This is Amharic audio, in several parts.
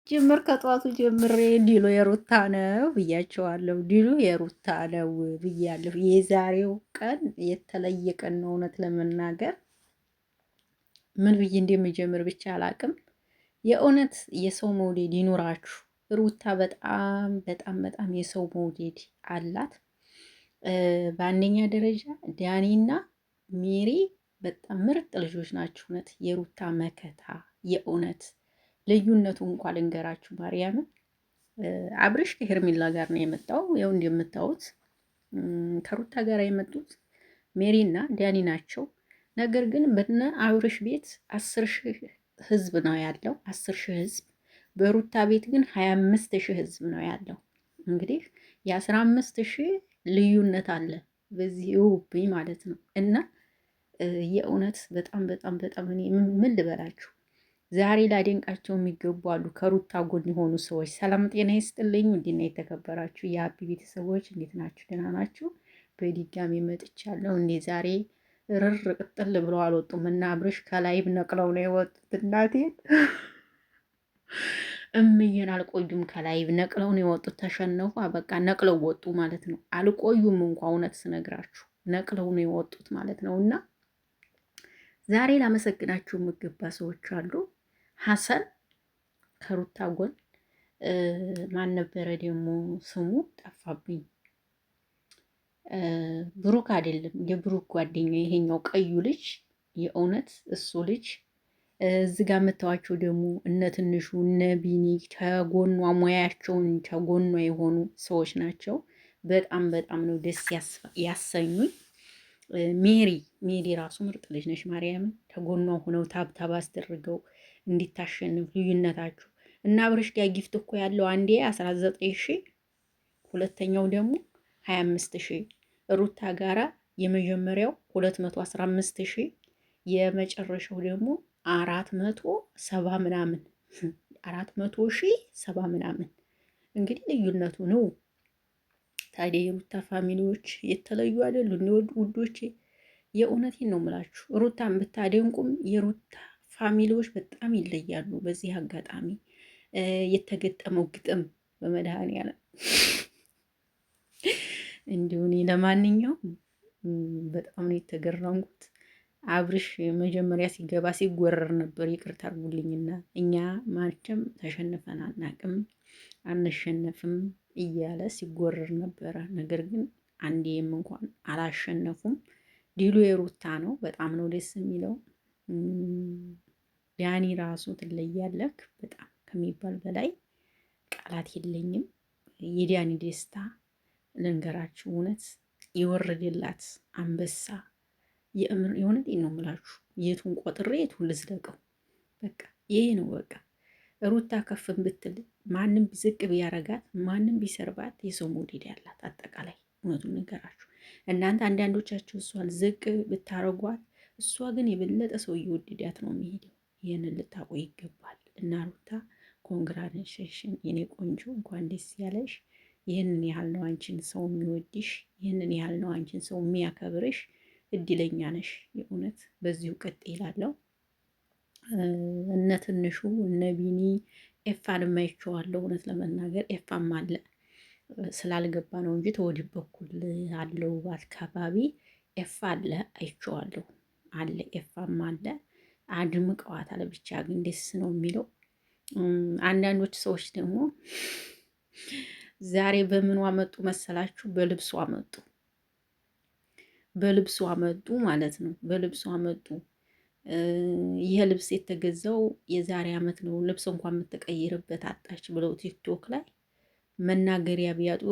ጅምር ከጠዋቱ ጀምሬ ዲሉ የሩታ ነው ብያቸዋለሁ። ዲሉ የሩታ ነው ብያለሁ። የዛሬው ቀን የተለየ ቀን ነው። እውነት ለመናገር ምን ብዬ እንደምጀምር ብቻ አላቅም። የእውነት የሰው መውደድ ይኑራችሁ። ሩታ በጣም በጣም በጣም የሰው መውደድ አላት። በአንደኛ ደረጃ ዳኒና ሜሪ በጣም ምርጥ ልጆች ናቸው። እውነት የሩታ መከታ የእውነት ልዩነቱ እንኳን ልንገራችሁ። ማርያምን አብርሽ ከሄርሜላ ጋር ነው የመጣው። ያው እንደምታዩት ከሩታ ጋር የመጡት ሜሪ እና ዳኒ ናቸው። ነገር ግን በነ አብርሽ ቤት 10,000 ህዝብ ነው ያለው፣ 10,000 ህዝብ። በሩታ ቤት ግን 25,000 ህዝብ ነው ያለው። እንግዲህ የ15,000 ልዩነት አለ በዚህ ውብኝ ማለት ነው። እና የእውነት በጣም በጣም በጣም እኔ ምን ልበላችሁ ዛሬ ላደንቃቸው የሚገቡ አሉ። ከሩታ ጎን የሆኑ ሰዎች ሰላም ጤና ይስጥልኝ። እንዲና የተከበራችሁ የሀቢ ቤተሰቦች እንዴት ናችሁ? ደህና ናችሁ? በድጋሚ መጥቻለሁ። እንዴ ዛሬ ርር ቅጥል ብለው አልወጡም እና አብርሽ ከላይብ ነቅለው ነው የወጡት። እናቴን እምዬን አልቆዩም። ከላይብ ነቅለው ነው የወጡት። ተሸነፉ፣ በቃ ነቅለው ወጡ ማለት ነው። አልቆዩም እንኳ እውነት ስነግራችሁ ነቅለው ነው የወጡት ማለት ነው። እና ዛሬ ላመሰግናችሁ የሚገባ ሰዎች አሉ። ሀሰን ከሩታ ጎን፣ ማን ነበረ ደግሞ ስሙ ጠፋብኝ። ብሩክ አይደለም፣ የብሩክ ጓደኛ ይሄኛው ቀዩ ልጅ የእውነት እሱ ልጅ። እዚህ ጋር የምታዋቸው ደግሞ እነ ትንሹ እነ ቢኒ ከጎኗ ሙያቸውን ከጎኗ የሆኑ ሰዎች ናቸው። በጣም በጣም ነው ደስ ያሰኙኝ። ሜሪ ራሱ ምርጥ ልጅ ነች። ማርያምን ከጎኗ ሆነው ታብታብ አስደርገው እንዲታሸንፍ ልዩነታችሁ እና አብረሽ ጋር ጊፍት እኮ ያለው አንዴ 19,000 ሁለተኛው ደግሞ 25,000 ሩታ ጋራ የመጀመሪያው 215,000 የመጨረሻው ደግሞ 470 ምናምን 400,000 ምናምን። እንግዲህ ልዩነቱ ነው። ታዲያ የሩታ ፋሚሊዎች የተለዩ አይደሉ? እንዲወዱ ውዶቼ የእውነቴን ነው የምላችሁ። ሩታን ብታደንቁም የሩታ ፋሚሊዎች በጣም ይለያሉ። በዚህ አጋጣሚ የተገጠመው ግጥም በመድኃኒዓለም እንዲሁ እኔ ለማንኛውም በጣም ነው የተገረምኩት። አብርሽ መጀመሪያ ሲገባ ሲጎረር ነበር። ይቅርታ አድርጉልኝና እኛ ማለትም ተሸንፈን አናቅም አንሸነፍም እያለ ሲጎረር ነበረ። ነገር ግን አንዴም እንኳን አላሸነፉም። ዲሉ የሩታ ነው። በጣም ነው ደስ የሚለው። ዳኒ ራሱ ትለያለክ በጣም ከሚባል በላይ ቃላት የለኝም። የዳኒ ደስታ ልንገራችሁ፣ እውነት የወረደላት አንበሳ የእውነቴን ነው የምላችሁ። የቱን ቆጥሬ የቱን ልዝለቀው? በቃ ይሄ ነው በቃ። ሩታ ከፍን ብትል ማንም ዝቅ ቢያረጋት ማንም ቢሰርባት የሰው መውደድ ያላት አጠቃላይ እውነቱን ንገራችሁ እናንተ። አንዳንዶቻችሁ እሷን ዝቅ ብታረጓት እሷ ግን የበለጠ ሰው እየወደዳት ነው የሚሄደው። ይህንን ልታውቁ ይገባል። እና ሩታ ኮንግራቹሌሽን የኔ ቆንጆ፣ እንኳን ደስ ያለሽ። ይህንን ያህል ነው አንቺን ሰው የሚወድሽ፣ ይህንን ያህል ነው አንቺን ሰው የሚያከብርሽ። እድለኛ ነሽ የእውነት። በዚሁ ቀጥ ይላለው። እነ ትንሹ እነ ቢኒ ኤፋን የማይቸዋለሁ እውነት ለመናገር ኤፋም አለ ስላልገባ ነው እንጂ ተወዲህ በኩል አለው አካባቢ ኤፋ አለ አይቼዋለሁ። አለ ኤፋም አለ አድምቀዋታል። ብቻ ግን ደስ ነው የሚለው። አንዳንዶች ሰዎች ደግሞ ዛሬ በምኗ መጡ መሰላችሁ? በልብሷ መጡ። በልብሷ መጡ ማለት ነው። በልብሷ መጡ። ይሄ ልብስ የተገዛው የዛሬ ዓመት ነው። ልብስ እንኳን የምትቀይርበት አጣች ብለው ቲክቶክ ላይ መናገሪያ ቢያጡ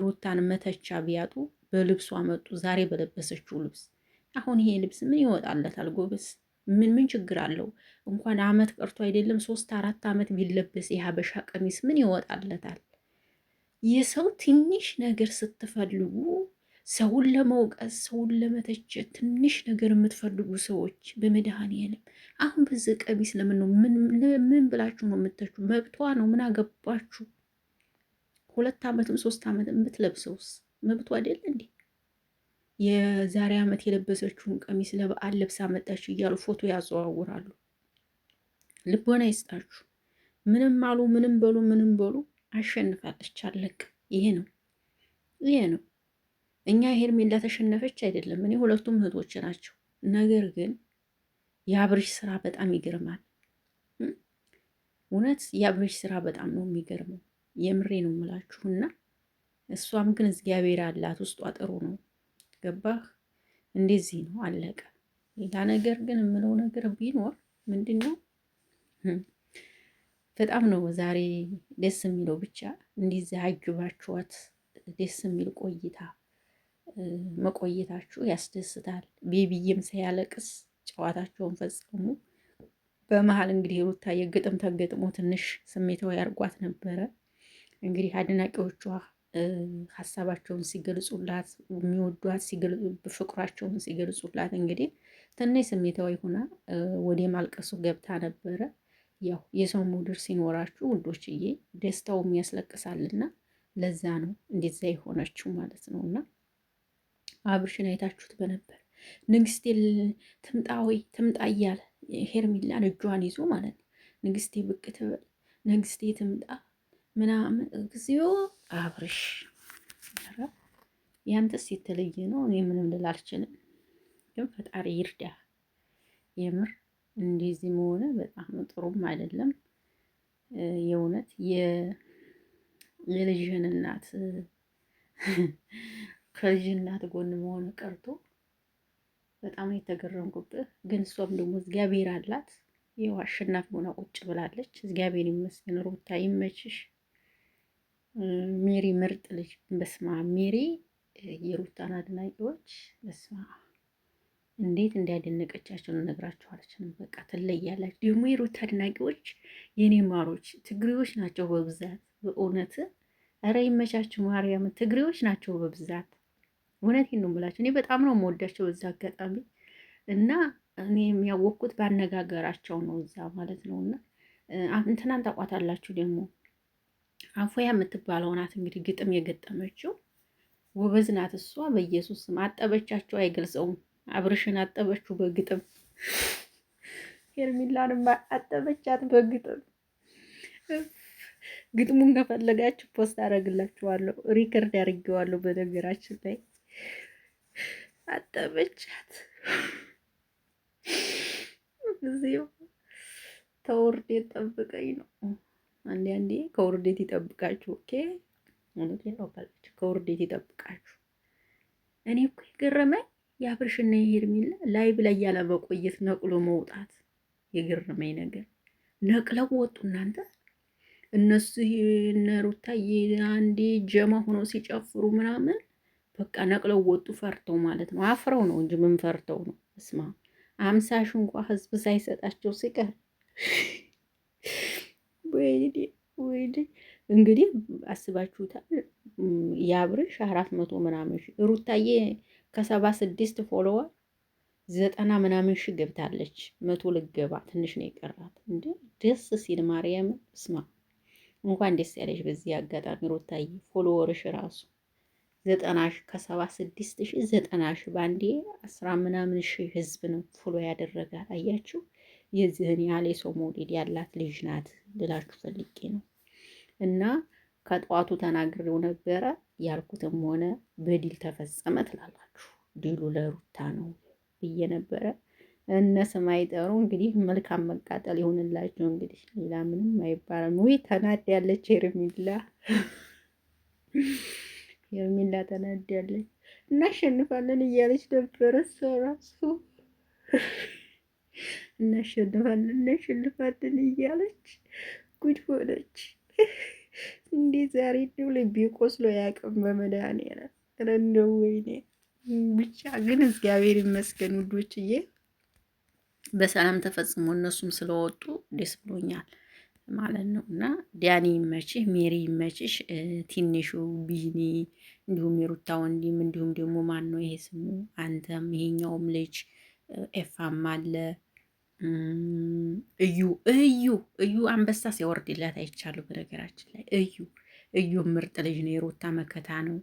ሩታን መተቻ ቢያጡ በልብሷ መጡ። ዛሬ በለበሰችው ልብስ። አሁን ይሄ ልብስ ምን ይወጣለታል ጎበዝ? ምን ችግር አለው? እንኳን አመት ቀርቶ አይደለም 3-4 ዓመት ቢለበስ የሀበሻ ቀሚስ ምን ይወጣለታል? የሰው ትንሽ ነገር ስትፈልጉ ሰውን ለመውቀስ ሰውን ለመተቸት ትንሽ ነገር የምትፈልጉ ሰዎች በመድኃኒዓለም አሁን በዚህ ቀሚስ ለምን ነው ምን ብላችሁ ነው የምተቹ? መብቷ ነው። ምን አገባችሁ? 2 ዓመትም 3 ዓመትም የምትለብሰውስ መብቷ አይደል እንዴ? የዛሬ ዓመት የለበሰችውን ቀሚስ ለበዓል ለብሳ መጣች እያሉ ፎቶ ያዘዋውራሉ። ልቦና ይስጣችሁ። ምንም አሉ ምንም በሉ አሸንፋለች። አለቅ። ይሄ ነው ይሄ ነው። እኛ ሄርሜላ ተሸነፈች አይደለም። እኔ ሁለቱም እህቶች ናቸው። ነገር ግን የአብርሽ ስራ በጣም ይገርማል። እውነት የአብርሽ ስራ በጣም ነው የሚገርመው። የምሬ ነው የምላችሁና እሷም ግን እግዚአብሔር አላት፣ ውስጧ ጥሩ ነው። ገባህ? እንደዚህ ነው አለቀ። ሌላ ነገር ግን የምለው ነገር ቢኖር ምንድን ነው በጣም ነው ዛሬ ደስ የሚለው። ብቻ እንዲህ አጅባችኋት ደስ የሚል ቆይታ መቆየታችሁ ያስደስታል። ቤቢዬም ሳያለቅስ ጨዋታቸውን ፈጸሙ። በመሀል እንግዲህ ሩታዬ ግጥም ተገጥሞ ትንሽ ስሜታዊ አድርጓት ነበረ። እንግዲህ አድናቂዎቿ ሀሳባቸውን ሲገልጹላት፣ የሚወዷት ፍቅራቸውን ሲገልጹላት እንግዲህ ትንሽ ስሜታዊ ሆና ወደ ማልቀሱ ገብታ ነበረ። ያው የሰው ሞድር ሲኖራችሁ ውዶችዬ ደስታውም ያስለቅሳልና ለዛ ነው እንደዛ የሆነችው ማለት ነው። እና አብርሽን አይታችሁት በነበር ንግስቴ ትምጣ ወይ ትምጣ እያለ ሄርሚላን እጇን ይዞ ማለት ነው። ንግስቴ ብቅ ትበል፣ ንግስቴ ትምጣ ምናምን እግዚኦ አብርሽ ያንተስ የተለየ ነው። እኔ ምንም ልል አልችልም፣ ግን ፈጣሪ ይርዳ። የምር እንደዚህ መሆነ በጣም ጥሩም አይደለም። የእውነት የልጅህን እናት ከልጅ እናት ጎን መሆን ቀርቶ በጣም የተገረምኩብህ። ግን እሷም ደግሞ እግዚአብሔር አላት። ይኸው አሸናፊ ሆና ቁጭ ብላለች። እግዚአብሔር ይመስገን። ሩታ ይመችሽ። ሜሪ ምርጥ ልጅ። በስማ ሜሪ የሩታን አድናቂዎች በስማ እንዴት እንዲያደነቀቻቸው ነግራችሁ አልችልም። በቃ ትለያላችሁ። ደግሞ የሩታ አድናቂዎች የኔ ማሮች ትግሬዎች ናቸው በብዛት በእውነት። ኧረ ይመቻችሁ። ማርያም ትግሬዎች ናቸው በብዛት። እውነቴን ነው የምላቸው። እኔ በጣም ነው የምወዳቸው በዛ አጋጣሚ እና እኔ የሚያወቅኩት ባነጋገራቸው ነው እዛ ማለት ነው። እና እንትናን ታቋታላችሁ ደግሞ አፎያ የምትባለው ናት እንግዲህ ግጥም የገጠመችው ጎበዝ ናት እሷ። በኢየሱስ ስም አጠበቻቸው አይገልጸውም። አብርሽን አጠበችው በግጥም ሄርሚላንም አጠበቻት በግጥም። ግጥሙን ከፈለጋችሁ ፖስት አደርግላችኋለሁ። ሪከርድ አድርጌዋለሁ በነገራችን ላይ አጠበቻት። ጊዜው ተውርዴት ጠብቀኝ ነው። አንዴ ከውርዴት ይጠብቃችሁ። ኦኬ እውነቴን ነው ካላችሁ ከውርዴት ይጠብቃችሁ። እኔ እኮ የገረመኝ የአብርሽና የሄርሜላ ላይቭ ላይ ያለ መቆየት ነቅሎ መውጣት የገረመኝ ነገር። ነቅለው ወጡ እናንተ። እነሱ እነ ሩታዬ አንዴ ጀማ ሆነው ሲጨፍሩ ምናምን በቃ ነቅለው ወጡ። ፈርተው ማለት ነው። አፍረው ነው እንጂ ምን ፈርተው ነው? እስማ 50 ሺህ እንኳ ህዝብ ሳይሰጣቸው ሲቀር ወይኔ እንግዲህ አስባችሁታል። የአብርሽ 400 ምናምን ሺህ ሩታዬ ከ76 ፎሎወር 90 ምናምን ሺህ ገብታለች። 100 ልገባ ትንሽ ነው የቀራት። እንዴ ደስ ሲል ማርያም እስማ እንኳን ደስ ያለሽ። በዚህ አጋጣሚ ሩታዬ ፎሎወርሽ ራሱ 90 ሺህ ከ76 ሺህ 90 ሺህ በአንዴ 10 ምናምን ሺህ ህዝብ ነው ፎሎ ያደረጋት። አያችሁ የዚህን ያህል የሰው መውደድ ያላት ልጅ ናት ልላችሁ ፈልጌ ነው። እና ከጠዋቱ ተናግሬው ነበረ ያልኩትም ሆነ በዲል ተፈጸመ ትላላችሁ። ዲሉ ለሩታ ነው ብዬ ነበረ። እነ ስም አይጠሩ እንግዲህ መልካም መቃጠል ይሆንላችሁ። እንግዲህ ሌላ ምንም አይባልም። ወይ ተናዳለች ሄርሜላ ተናዳለች። እናሸንፋለን እያለች ነበረ እሷ ራሱ እናሸንፋለን እያለች ጉድ ሆነች። እንዴ ዛሬ እንደው ልቤ ቆስሎ ያቅም በመድኃኒዓለም እንደው ወይኔ። ብቻ ግን እግዚአብሔር ይመስገን ውዶችዬ በሰላም ተፈጽሞ እነሱም ስለወጡ ደስ ብሎኛል ማለት ነው። እና ዳኒ ይመችህ፣ ሜሪ ይመችሽ፣ ትንሹ ቢኒ እንዲሁም የሩታ ወንድም እንዲሁም ደግሞ ማን ነው ይሄ ስሙ አንተም ይሄኛውም ልጅ ኤፋም አለ እዩ አንበሳ ሲያወርድላት አይቻለሁ። በነገራችን ላይ እዩ ምርጥ ልጅ ነው። የሩታ መከታ ነው።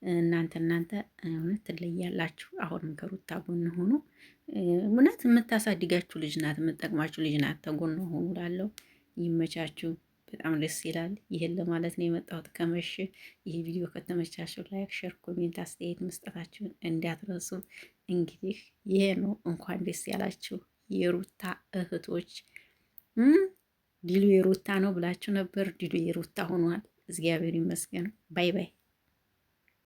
እናንተ እውነት ትለያላችሁ። አሁንም ከሩታ ጎን ሆኖ እውነት የምታሳድጋችሁ ልጅ ናት፣ የምትጠቅማችሁ ልጅ ናት። ተጎን ሆኑ ላለው ይመቻችሁ። በጣም ደስ ይላል። ይህን ለማለት ነው የመጣሁት ከመሸ። ይህ ቪዲዮ ከተመቻችሁ ላይክ፣ ሼር፣ ኮሜንት አስተያየት መስጠታችሁን እንዳትረሱ። እንግዲህ ይሄ ነው። እንኳን ደስ ያላችሁ የሩታ እህቶች። ዲሉ የሩታ ነው ብላችሁ ነበር። ዲሉ የሩታ ሆኗል። እግዚአብሔር ይመስገን። ባይ ባይ።